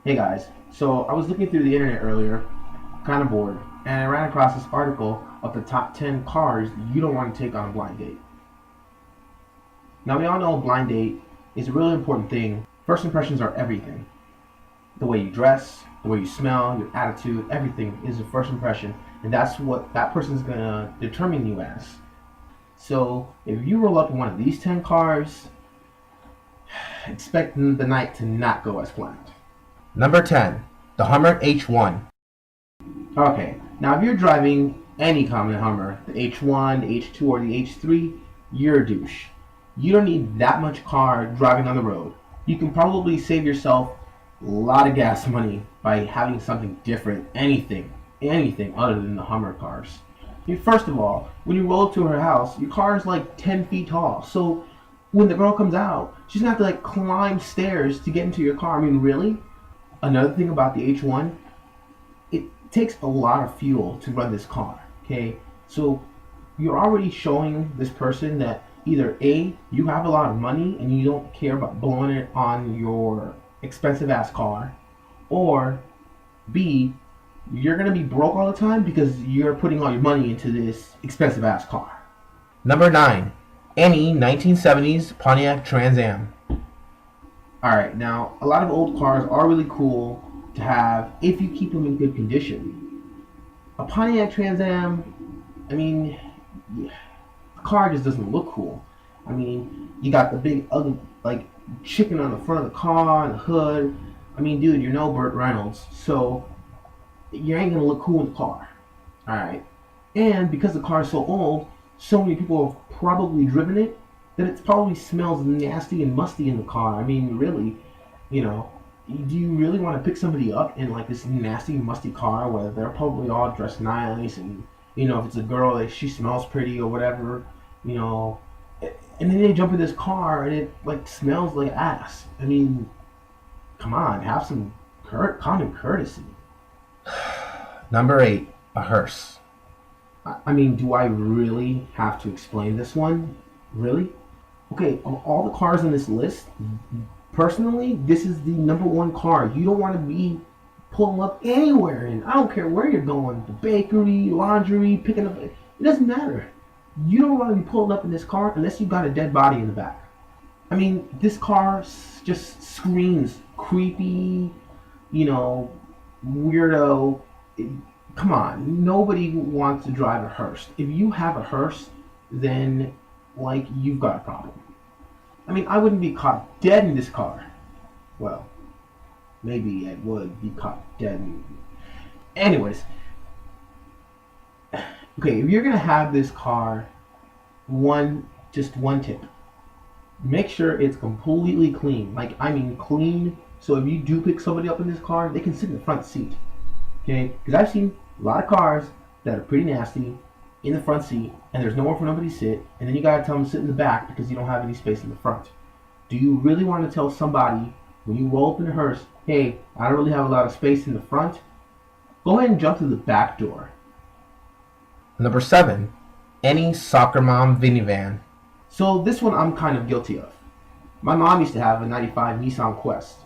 Hey guys, so I was looking through the internet earlier, kind of bored, and I ran across this article of the top 10 cars you don't want to take on a blind date. Now, we all know a blind date is a really important thing. First impressions are everything. The way you dress, the way you smell, your attitude, everything is a first impression, and that's what that person is going to determine you as. So, if you roll up in one of these 10 cars, expect the night to not go as planned. Number 10, the Hummer H1. Okay, now if you're driving any common Hummer, the H1, the H2, or the H3, you're a douche. You don't need that much car driving on the road. You can probably save yourself a lot of gas money by having something different, anything other than the Hummer cars. First of all, when you roll up to her house, your car is like 10 feet tall. So when the girl comes out, she's gonna have to like climb stairs to get into your car. I mean, really? Another thing about the H1, it takes a lot of fuel to run this car. Okay, so you're already showing this person that either A, you have a lot of money and you don't care about blowing it on your expensive ass car, or B, you're gonna be broke all the time because you're putting all your money into this expensive ass car. Number 9, any 1970s Pontiac Trans Am. Alright, now a lot of old cars are really cool to have if you keep them in good condition. A Pontiac Trans Am, I mean, yeah, the car just doesn't look cool. I mean, you got the big ugly like chicken on the front of the car and the hood. I mean, dude, you're no Burt Reynolds, so you ain't gonna look cool in the car. Alright. And because the car is so old, so many people have probably driven it that it probably smells nasty and musty in the car. I mean, really, you know, do you really want to pick somebody up in like this nasty, musty car where they're probably all dressed nice and, you know, if it's a girl, that she smells pretty or whatever, you know, and then they jump in this car and it like smells like ass. I mean, come on, have some common courtesy. Number 8, a hearse. I mean, do I really have to explain this one? Really? Okay, of all the cars on this list, personally, this is the number one car you don't want to be pulling up anywhere in. I don't care where you're going, the bakery, laundry, picking up. It doesn't matter. You don't want to be pulling up in this car unless you got a dead body in the back. I mean, this car just screams creepy, you know, weirdo. Come on, nobody wants to drive a hearse. If you have a hearse, then like you've got a problem. I mean, I wouldn't be caught dead in this car. Well, maybe I would be caught dead. Anyways, okay, if you're gonna have this car, just one tip: make sure it's completely clean. Like, I mean, clean. So if you do pick somebody up in this car, they can sit in the front seat. Okay, because I've seen a lot of cars that are pretty nasty in the front seat, and there's nowhere for nobody to sit, and then you gotta tell them to sit in the back because you don't have any space in the front. Do you really want to tell somebody when you roll up in a hearse, hey, I don't really have a lot of space in the front? Go ahead and jump to the back door. Number 7, any soccer mom minivan. So this one I'm kind of guilty of. My mom used to have a 95 Nissan Quest,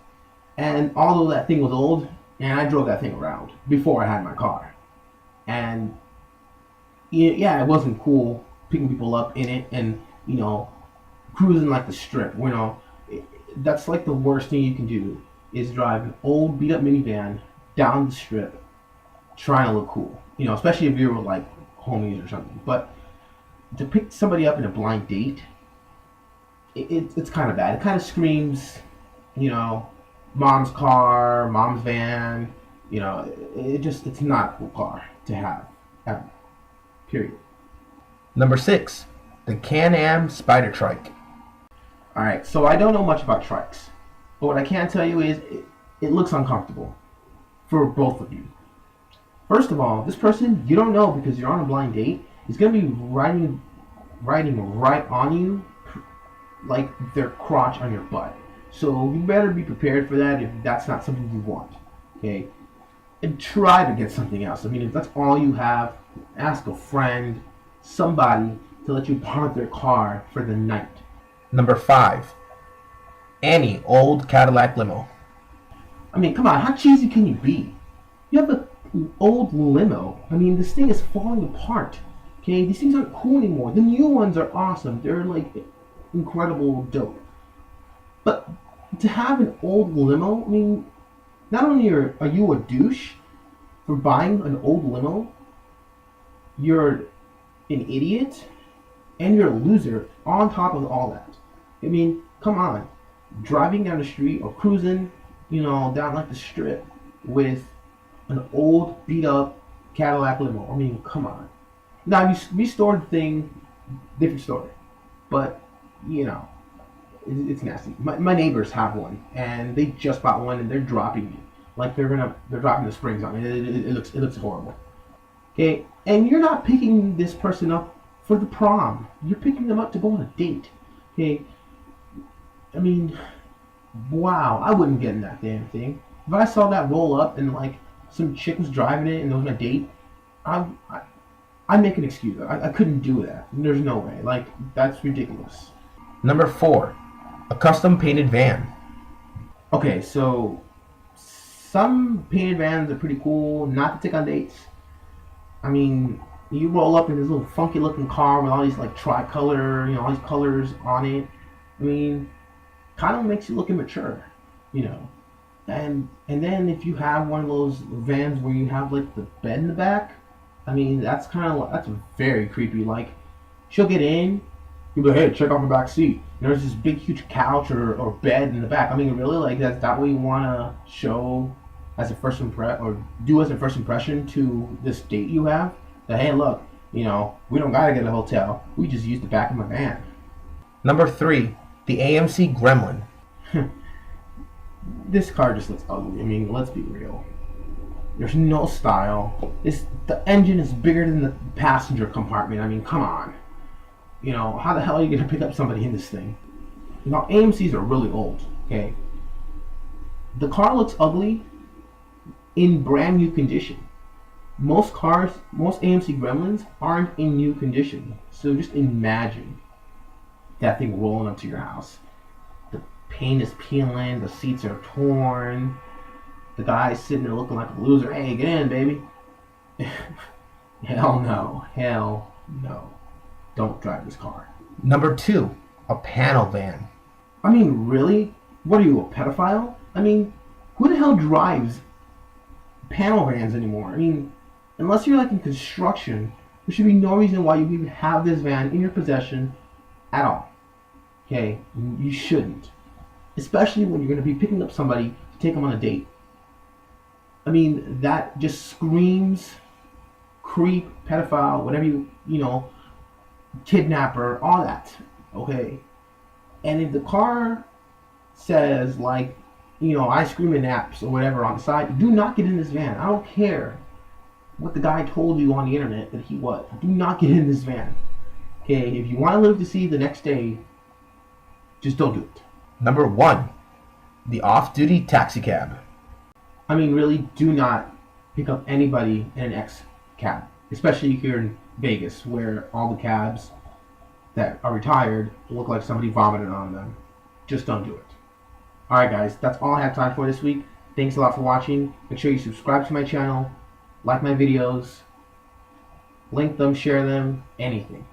and although that thing was old, and I drove that thing around before I had my car, and yeah, it wasn't cool picking people up in it and, you know, cruising like the strip. You know, that's like the worst thing you can do is drive an old beat up minivan down the strip trying to look cool. You know, especially if you're with like homies or something. But to pick somebody up in a blind date, it's kind of bad. It kind of screams, you know, mom's car, mom's van. You know, it's not a cool car to have ever. Period. Number 6, the Can-Am Spider Trike. Alright, so I don't know much about trikes, but what I can tell you is it looks uncomfortable for both of you. First of all, this person you don't know because you're on a blind date is going to be riding right on you like their crotch on your butt. So you better be prepared for that if that's not something you want. Okay? And try to get something else. I mean, if that's all you have, ask a friend, somebody to let you park their car for the night. Number 5, any old Cadillac limo. I mean, come on, how cheesy can you be? You have an old limo. I mean, this thing is falling apart. Okay, these things aren't cool anymore. The new ones are awesome. They're like incredible dope. But to have an old limo, I mean, not only are you a douche for buying an old limo, you're an idiot and you're a loser on top of all that. I mean, come on. Driving down the street or cruising, down like the strip with an old beat up Cadillac limo. I mean, come on. Now, if you restored the thing, different story. But, it's nasty. My neighbors have one, and they just bought one, and they're dropping it. Like they're dropping the springs on it. It looks horrible. Okay, and you're not picking this person up for the prom. You're picking them up to go on a date. Okay, I mean, wow, I wouldn't get in that damn thing. If I saw that roll up and like some chick was driving it and it was on a date, I'd make an excuse. I couldn't do that. There's no way. Like, that's ridiculous. Number 4, a custom painted van. Okay, so some painted vans are pretty cool, not to take on dates. I mean, you roll up in this little funky looking car with all these like tricolor, all these colors on it. I mean, kind of makes you look immature, And then if you have one of those vans where you have like the bed in the back, I mean, that's very creepy. Like, she'll get in, you'll be like, hey, check out the back seat. There's this big, huge couch or bed in the back. I mean, really, like, that's that what you want to show as a first impression to this date you have? That, hey, look, we don't gotta get a hotel. We just use the back of my van. Number 3, the AMC Gremlin. This car just looks ugly. I mean, let's be real. There's no style. The engine is bigger than the passenger compartment. I mean, come on. How the hell are you gonna pick up somebody in this thing? AMCs are really old. Okay. The car looks ugly in brand new condition. Most AMC Gremlins aren't in new condition. So just imagine that thing rolling up to your house. The paint is peeling, the seats are torn, the guy's sitting there looking like a loser. Hey, get in, baby. Hell no. Don't drive this car. Number 2, a panel van. I mean, really? What are you, a pedophile? I mean, who the hell drives panel vans anymore? I mean, unless you're like in construction, there should be no reason why you even have this van in your possession at all. Okay? You shouldn't. Especially when you're going to be picking up somebody to take them on a date. I mean, that just screams creep, pedophile, whatever kidnapper, all that. Okay? And if the car says, like, ice cream and naps or whatever on the side, do not get in this van. I don't care what the guy told you on the internet that he was. Do not get in this van. Okay? If you want to live to see the next day, just don't do it. Number 1, the off-duty taxi cab. I mean, really, do not pick up anybody in an X cab, especially here in Vegas, where all the cabs that are retired look like somebody vomited on them. Just don't do it. Alright guys, that's all I have time for this week. Thanks a lot for watching. Make sure you subscribe to my channel, like my videos, link them, share them, anything.